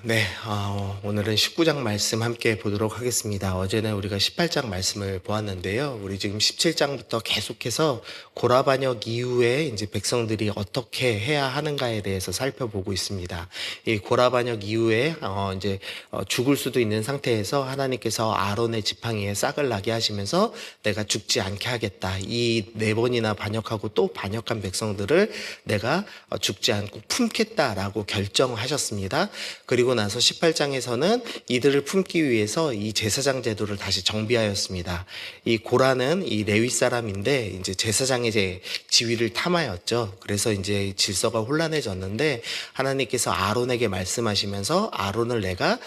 오늘은 19장 말씀 함께 보도록 하겠습니다. 어제는 우리가 18장 말씀을 보았는데요. 우리 지금 17장부터 계속해서 고라반역 이후에 이제 백성들이 어떻게 해야 하는가에 대해서 살펴보고 있습니다. 이 고라반역 이후에 죽을 수도 있는 상태에서 하나님께서 아론의 지팡이에 싹을 나게 하시면서 내가 죽지 않게 하겠다. 이 4번이나 반역하고 또 반역한 백성들을 내가 죽지 않고 품겠다라고 결정하셨습니다. 그리고 나서 18장에서는 이들을 품기 위해서 이 제사장 제도를 다시 정비하였습니다. 이 고라는 이 레위 사람인데 이제 제사장의 지위를 탐하였죠. 그래서 이제 질서가 혼란해졌는데 하나님께서 아론에게 말씀하시면서 아론을 내가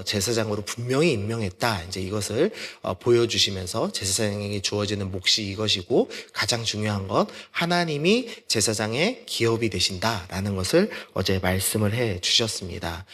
제사장으로 분명히 임명했다. 이제 이것을 보여주시면서 제사장에게 주어지는 몫이 이것이고 가장 중요한 것 하나님이 제사장의 기업이 되신다라는 것을 어제 말씀을 해 주셨습니다.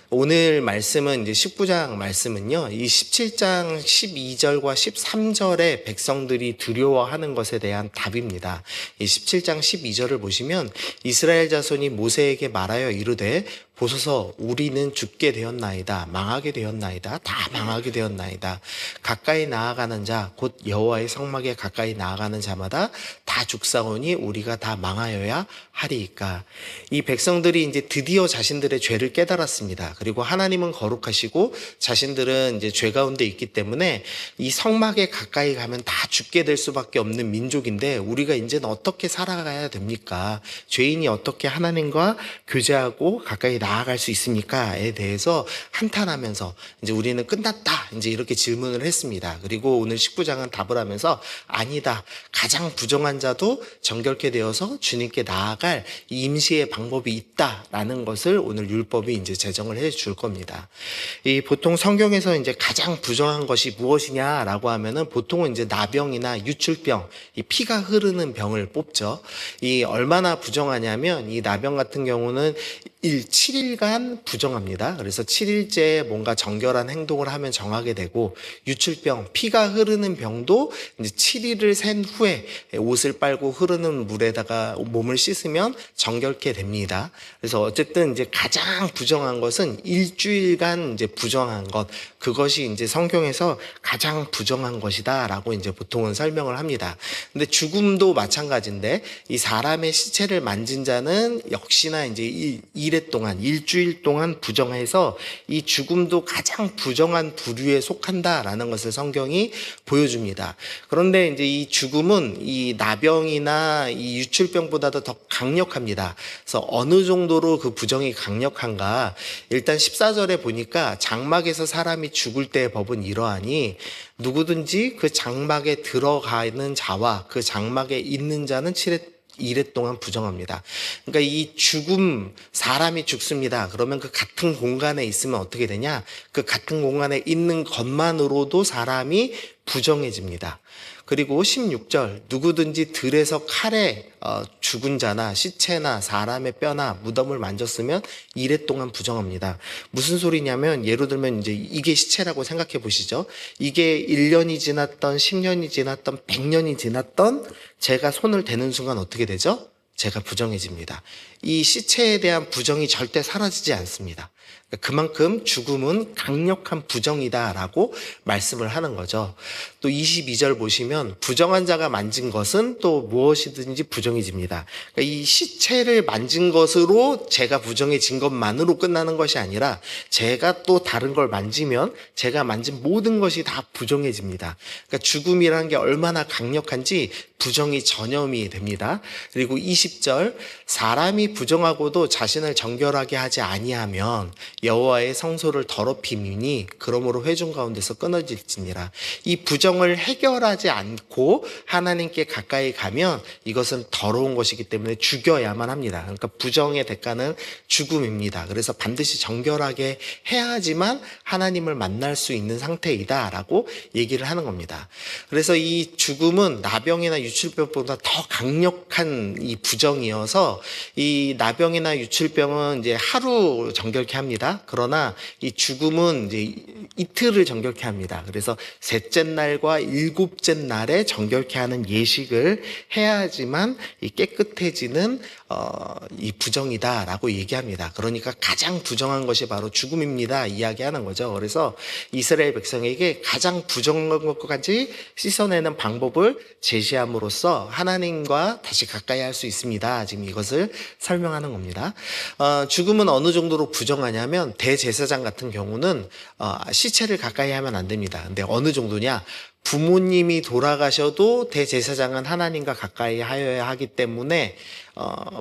오늘 말씀은 이제 19장 말씀은요, 이 17장 12절과 13절에 백성들이 두려워하는 것에 대한 답입니다. 이 17장 12절을 보시면 이스라엘 자손이 모세에게 말하여 이르되 보소서 우리는 죽게 되었나이다. 망하게 되었나이다. 다 망하게 되었나이다. 가까이 나아가는 자 곧 여호와의 성막에 가까이 나아가는 자마다 다 죽사오니 우리가 다 망하여야 하리이까. 이 백성들이 이제 드디어 자신들의 죄를 깨달았습니다. 그리고 하나님은 거룩하시고 자신들은 이제 죄 가운데 있기 때문에 이 성막에 가까이 가면 다 죽게 될 수밖에 없는 민족인데 우리가 이제는 어떻게 살아가야 됩니까? 죄인이 어떻게 하나님과 교제하고 가까이 나아갈 수 있습니까?에 대해서 한탄하면서 이제 우리는 끝났다. 이제 이렇게 질문을 했습니다. 그리고 오늘 19장은 답을 하면서 아니다. 가장 부정한 자도 정결케 되어서 주님께 나아갈 임시의 방법이 있다라는 것을 오늘 율법이 이제 제정을 해 줄 겁니다. 이 보통 성경에서 이제 가장 부정한 것이 무엇이냐라고 하면은 보통은 이제 나병이나 유출병, 이 피가 흐르는 병을 뽑죠. 이 얼마나 부정하냐면 이 나병 같은 경우는 7일간 부정합니다. 그래서 7일째 뭔가 정결한 행동을 하면 정하게 되고 유출병, 피가 흐르는 병도 이제 7일을 센 후에 옷을 빨고 흐르는 물에다가 몸을 씻으면 정결케 됩니다. 그래서 어쨌든 이제 가장 부정한 것은 일주일간 이제 부정한 것, 그것이 이제 성경에서 가장 부정한 것이다라고 이제 보통은 설명을 합니다. 근데 죽음도 마찬가지인데 이 사람의 시체를 만진 자는 역시나 이제 일주일 동안 부정해서 이 죽음도 가장 부정한 부류에 속한다라는 것을 성경이 보여줍니다. 그런데 이제 이 죽음은 이 나병이나 이 유출병보다도 더 강력합니다. 그래서 어느 정도로 그 부정이 강력한가? 일단 14절에 보니까 장막에서 사람이 죽을 때의 법은 이러하니 누구든지 그 장막에 들어가는 자와 그 장막에 있는 자는 7일 동안 부정합니다. 그러니까 이 죽음, 사람이 죽습니다. 그러면 그 같은 공간에 있으면 어떻게 되냐? 그 같은 공간에 있는 것만으로도 사람이 부정해집니다. 그리고 16절 누구든지 들에서 칼에 죽은 자나 시체나 사람의 뼈나 무덤을 만졌으면 2일 동안 부정합니다. 무슨 소리냐면 예를 들면 이제 이게 시체라고 생각해 보시죠. 이게 1년이 지났던 10년이 지났던 100년이 지났던 제가 손을 대는 순간 어떻게 되죠? 제가 부정해집니다. 이 시체에 대한 부정이 절대 사라지지 않습니다. 그만큼 죽음은 강력한 부정이다라고 말씀을 하는 거죠. 또 22절 보시면 부정한 자가 만진 것은 또 무엇이든지 부정해집니다. 그러니까 이 시체를 만진 것으로 제가 부정해진 것만으로 끝나는 것이 아니라 제가 또 다른 걸 만지면 제가 만진 모든 것이 다 부정해집니다. 그러니까 죽음이라는 게 얼마나 강력한지 부정이 전염이 됩니다. 그리고 20절 사람이 부정하고도 자신을 정결하게 하지 아니하면 여호와의 성소를 더럽히니 그러므로 회중 가운데서 끊어질지니라. 이 부정을 해결하지 않고 하나님께 가까이 가면 이것은 더러운 것이기 때문에 죽여야만 합니다. 그러니까 부정의 대가는 죽음입니다. 그래서 반드시 정결하게 해야지만 하나님을 만날 수 있는 상태이다라고 얘기를 하는 겁니다. 그래서 이 죽음은 나병이나 유출병보다 더 강력한 이 부정이어서 이 나병이나 유출병은 이제 하루 정결케 합니다. 그러나 이 죽음은 이제 이틀을 정결케 합니다. 그래서 셋째 날과 일곱째 날에 정결케 하는 예식을 해야지만 이 깨끗해지는 이 부정이다라고 얘기합니다. 그러니까 가장 부정한 것이 바로 죽음입니다. 이야기하는 거죠. 그래서 이스라엘 백성에게 가장 부정한 것까지 씻어내는 방법을 제시함으로써 하나님과 다시 가까이 할 수 있습니다. 지금 이것을 설명하는 겁니다. 죽음은 어느 정도로 부정하냐면 대제사장 같은 경우는 시체를 가까이 하면 안 됩니다. 근데 어느 정도냐? 부모님이 돌아가셔도 대제사장은 하나님과 가까이 하여야 하기 때문에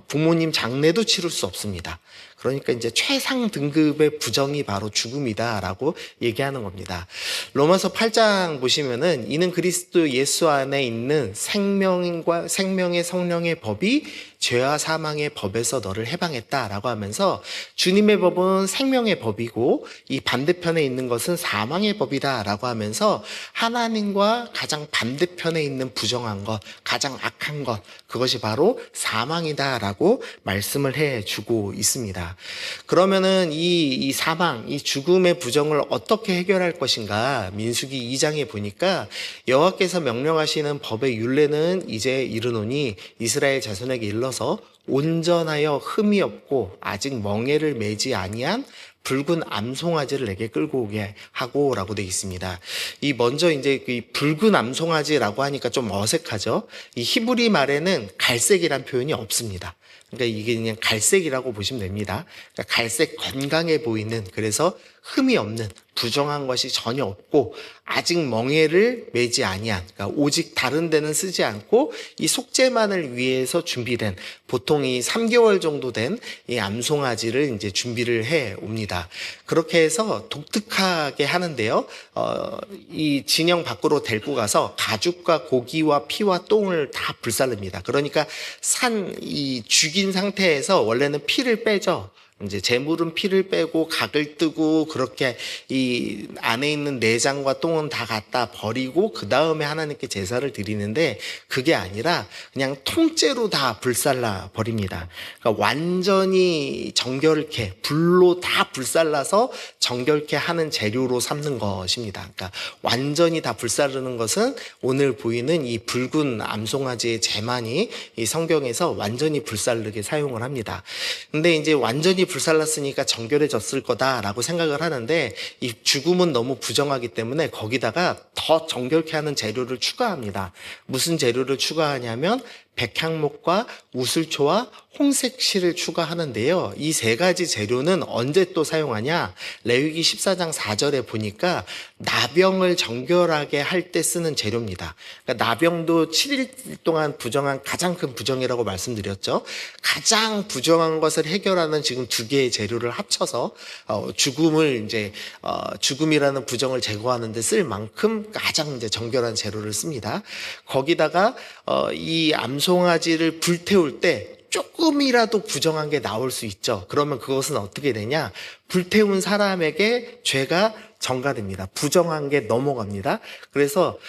부모님 장례도 치를 수 없습니다. 그러니까 이제 최상 등급의 부정이 바로 죽음이다라고 얘기하는 겁니다. 로마서 8장 보시면은 이는 그리스도 예수 안에 있는 생명의 성령의 법이 죄와 사망의 법에서 너를 해방했다라고 하면서 주님의 법은 생명의 법이고 이 반대편에 있는 것은 사망의 법이다라고 하면서 하나님과 가장 반대편에 있는 부정한 것, 가장 악한 것, 그것이 바로 사망이다라고 말씀을 해주고 있습니다. 그러면은 이 사망, 이 죽음의 부정을 어떻게 해결할 것인가? 민수기 2장에 보니까 여호와께서 명령하시는 법의 율례는 이제 이르노니 이스라엘 자손에게 일러서 온전하여 흠이 없고 아직 멍에를 매지 아니한 붉은 암송아지를 내게 끌고 오게 하고라고 되어 있습니다. 이 먼저 이제 이 붉은 암송아지라고 하니까 좀 어색하죠. 이 히브리 말에는 갈색이란 표현이 없습니다. 그러니까 이게 그냥 갈색이라고 보시면 됩니다. 그러니까 갈색 건강해 보이는, 그래서 흠이 없는, 부정한 것이 전혀 없고 아직 멍에를 매지 아니한, 그러니까 오직 다른 데는 쓰지 않고 이 속죄만을 위해서 준비된, 보통 이 3개월 정도 된 이 암송아지를 이제 준비를 해 옵니다. 그렇게 해서 독특하게 하는데요. 이 진영 밖으로 데리고 가서 가죽과 고기와 피와 똥을 다 불살릅니다. 그러니까 이 죽인 상태에서 원래는 피를 빼죠. 이제 제물은 피를 빼고 각을 뜨고 그렇게 이 안에 있는 내장과 똥은 다 갖다 버리고 그 다음에 하나님께 제사를 드리는데 그게 아니라 그냥 통째로 다 불살라 버립니다. 그러니까 완전히 정결케 불로 다 불살라서 정결케 하는 재료로 삼는 것입니다. 그러니까 완전히 다 불사르는 것은 오늘 보이는 이 붉은 암송아지의 재만이 이 성경에서 완전히 불사르게 사용을 합니다. 근데 이제 완전히 불살랐으니까 정결해졌을 거다라고 생각을 하는데 이 죽음은 너무 부정하기 때문에 거기다가 더 정결케 하는 재료를 추가합니다. 무슨 재료를 추가하냐면 백향목과 우슬초와 홍색실을 추가하는데요. 이 세 가지 재료는 언제 또 사용하냐? 레위기 14장 4절에 보니까 나병을 정결하게 할 때 쓰는 재료입니다. 그러니까 나병도 7일 동안 부정한 가장 큰 부정이라고 말씀드렸죠. 가장 부정한 것을 해결하는 지금 두 개의 재료를 합쳐서 죽음이라는 부정을 제거하는 데 쓸 만큼 가장 이제 정결한 재료를 씁니다. 거기다가 이 암송아지를 불태울 때 조금이라도 부정한 게 나올 수 있죠. 그러면 그것은 어떻게 되냐? 불태운 사람에게 죄가 전가됩니다. 부정한 게 넘어갑니다. 그래서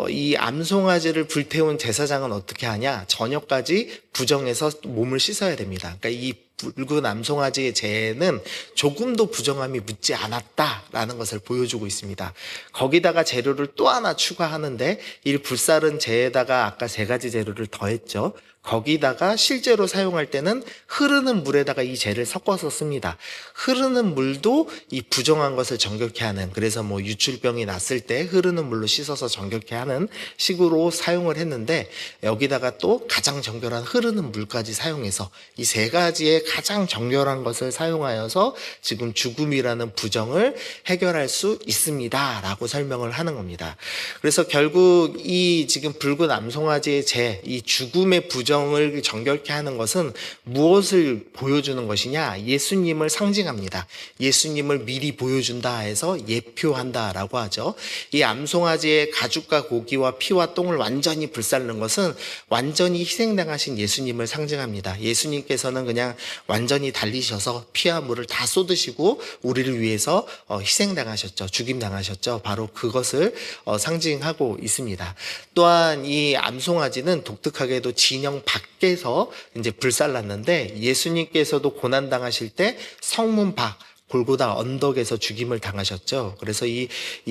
이 암송아지를 불태운 제사장은 어떻게 하냐? 저녁까지 부정해서 몸을 씻어야 됩니다. 그러니까 이 붉은 암송아지의 죄는 조금도 부정함이 묻지 않았다라는 것을 보여주고 있습니다. 거기다가 재료를 또 하나 추가하는데 이 불살은 재에다가 아까 세 가지 재료를 더했죠. 거기다가 실제로 사용할 때는 흐르는 물에다가 이 재를 섞어서 씁니다. 흐르는 물도 이 부정한 것을 정결케 하는, 그래서 뭐 유출병이 났을 때 흐르는 물로 씻어서 정결케 하는 식으로 사용을 했는데 여기다가 또 가장 정결한 흐르는 물까지 사용해서 이 세 가지의 가장 정결한 것을 사용하여서 지금 죽음이라는 부정을 해결할 수 있습니다라고 설명을 하는 겁니다. 그래서 결국 이 지금 붉은 암송아지의 죄, 이 죽음의 부정을 정결케 하는 것은 무엇을 보여주는 것이냐? 예수님을 상징합니다. 예수님을 미리 보여준다 해서 예표한다라고 하죠. 이 암송아지의 가죽과 고기와 피와 똥을 완전히 불살르는 것은 완전히 희생당하신 예수님을 상징합니다. 예수님께서는 그냥 완전히 달리셔서 피와 물을 다 쏟으시고 우리를 위해서 희생당하셨죠. 죽임당하셨죠. 바로 그것을 상징하고 있습니다. 또한 이 암송아지는 독특하게도 진영 밖에서 이제 불살랐는데 예수님께서도 고난당하실 때 성문 밖, 골고다 언덕에서 죽임을 당하셨죠. 그래서 이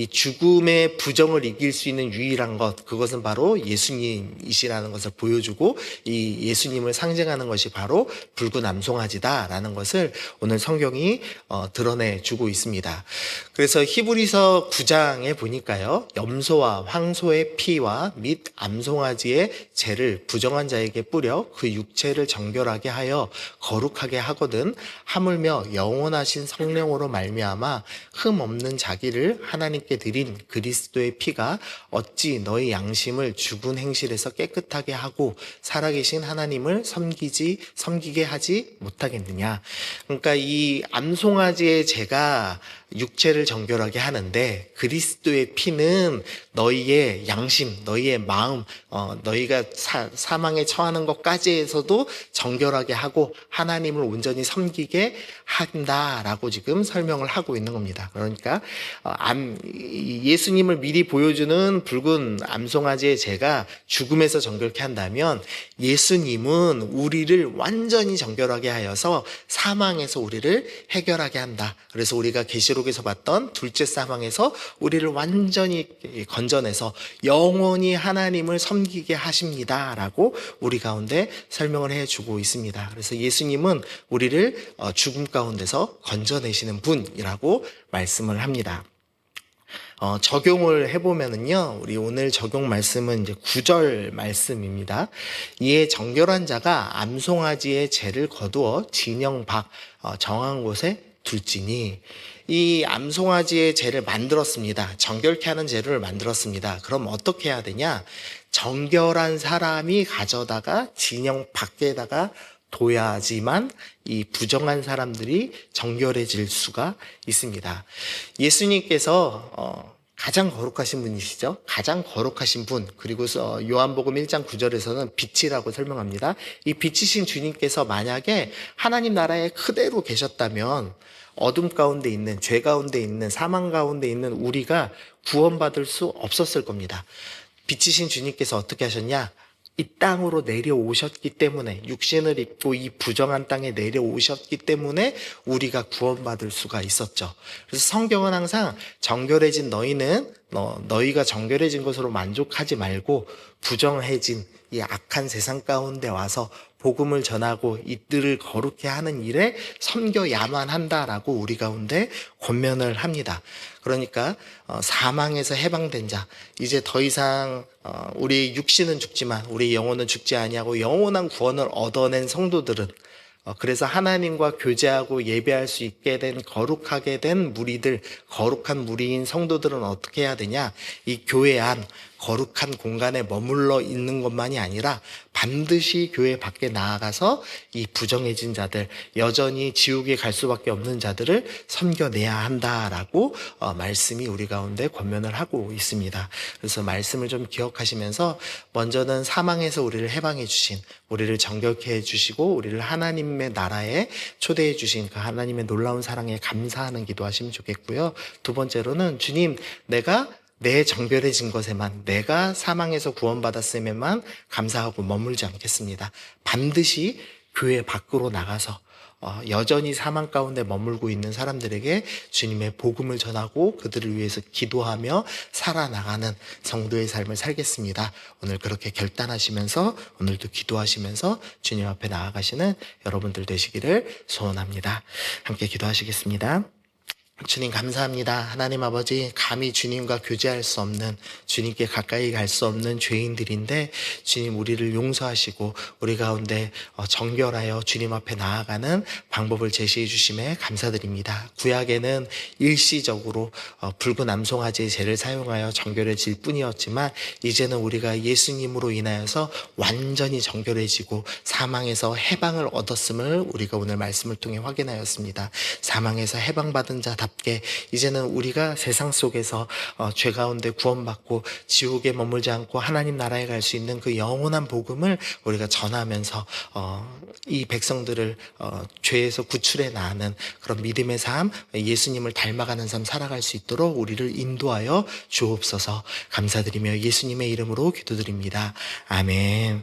죽음의 부정을 이길 수 있는 유일한 것, 그것은 바로 예수님이시라는 것을 보여주고 이 예수님을 상징하는 것이 바로 붉은 암송아지다라는 것을 오늘 성경이 드러내주고 있습니다. 그래서 히브리서 9장에 보니까요, 염소와 황소의 피와 및 암송아지의 죄를 부정한 자에게 뿌려 그 육체를 정결하게 하여 거룩하게 하거든 하물며 영원하신 성령으로 말미암아 흠 없는 자기를 하나님께 드린 그리스도의 피가 어찌 너희 양심을 죽은 행실에서 깨끗하게 하고 살아계신 하나님을 섬기게 하지 못하겠느냐. 그러니까 이 암송아지의 죄가 육체를 정결하게 하는데 그리스도의 피는 너희의 양심, 너희의 마음, 너희가 사망에 처하는 것까지에서도 정결하게 하고 하나님을 온전히 섬기게 한다라고 지금 설명을 하고 있는 겁니다. 그러니까 예수님을 미리 보여주는 붉은 암송아지의 죄가 죽음에서 정결케 한다면 예수님은 우리를 완전히 정결하게 하여서 사망에서 우리를 해결하게 한다. 그래서 우리가 계시록에서 봤던 둘째 사망에서 우리를 완전히 건져내서 영원히 하나님을 섬기게 하십니다라고 우리 가운데 설명을 해주고 있습니다. 그래서 예수님은 우리를 죽음 가운데서 건져내시는 분이라고 말씀을 합니다. 적용을 해보면은요, 우리 오늘 적용 말씀은 이제 9절 말씀입니다. 이에 정결한 자가 암송아지의 죄를 거두어 진영 밖 정한 곳에 둘지니. 이 암송아지의 죄를 만들었습니다. 정결케 하는 재료를 만들었습니다. 그럼 어떻게 해야 되냐? 정결한 사람이 가져다가 진영 밖에다가 둬야지만 이 부정한 사람들이 정결해질 수가 있습니다. 예수님께서 가장 거룩하신 분이시죠. 가장 거룩하신 분. 그리고 요한복음 1장 9절에서는 빛이라고 설명합니다. 이 빛이신 주님께서 만약에 하나님 나라에 그대로 계셨다면 어둠 가운데 있는, 죄 가운데 있는, 사망 가운데 있는 우리가 구원받을 수 없었을 겁니다. 빛이신 주님께서 어떻게 하셨냐? 이 땅으로 내려오셨기 때문에, 육신을 입고 이 부정한 땅에 내려오셨기 때문에 우리가 구원받을 수가 있었죠. 그래서 성경은 항상 정결해진 너희가 정결해진 것으로 만족하지 말고 부정해진 이 악한 세상 가운데 와서 복음을 전하고 이들을 거룩해 하는 일에 섬겨야만 한다라고 우리 가운데 권면을 합니다. 그러니까 사망에서 해방된 자, 이제 더 이상 우리 육신은 죽지만 우리 영혼은 죽지 아니하고 영원한 구원을 얻어낸 성도들은, 그래서 하나님과 교제하고 예배할 수 있게 된 거룩하게 된 무리들, 거룩한 무리인 성도들은 어떻게 해야 되냐? 이 교회 안 거룩한 공간에 머물러 있는 것만이 아니라 반드시 교회 밖에 나아가서 이 부정해진 자들, 여전히 지옥에 갈 수밖에 없는 자들을 섬겨내야 한다라고 말씀이 우리 가운데 권면을 하고 있습니다. 그래서 말씀을 좀 기억하시면서 먼저는 사망에서 우리를 해방해 주신, 우리를 정결케 해주시고 우리를 하나님의 나라에 초대해 주신 그 하나님의 놀라운 사랑에 감사하는 기도하시면 좋겠고요. 두 번째로는 주님, 내가 내 정결해진 것에만, 내가 사망에서 구원받았음에만 감사하고 머물지 않겠습니다. 반드시 교회 밖으로 나가서 여전히 사망 가운데 머물고 있는 사람들에게 주님의 복음을 전하고 그들을 위해서 기도하며 살아나가는 성도의 삶을 살겠습니다. 오늘 그렇게 결단하시면서 오늘도 기도하시면서 주님 앞에 나아가시는 여러분들 되시기를 소원합니다. 함께 기도하시겠습니다. 주님 감사합니다. 하나님 아버지, 감히 주님과 교제할 수 없는, 주님께 가까이 갈 수 없는 죄인들인데 주님 우리를 용서하시고 우리 가운데 정결하여 주님 앞에 나아가는 방법을 제시해 주심에 감사드립니다. 구약에는 일시적으로 붉은 암송아지의 재를 사용하여 정결해질 뿐이었지만 이제는 우리가 예수님으로 인하여서 완전히 정결해지고 사망에서 해방을 얻었음을 우리가 오늘 말씀을 통해 확인하였습니다. 사망에서 해방받은 자답게 이제는 우리가 세상 속에서 죄 가운데 구원받고 지옥에 머물지 않고 하나님 나라에 갈 수 있는 그 영원한 복음을 우리가 전하면서 이 백성들을 죄에서 구출해 나가는 그런 믿음의 삶, 예수님을 닮아가는 삶 살아갈 수 있도록 우리를 인도하여 주옵소서. 감사드리며 예수님의 이름으로 기도드립니다. 아멘.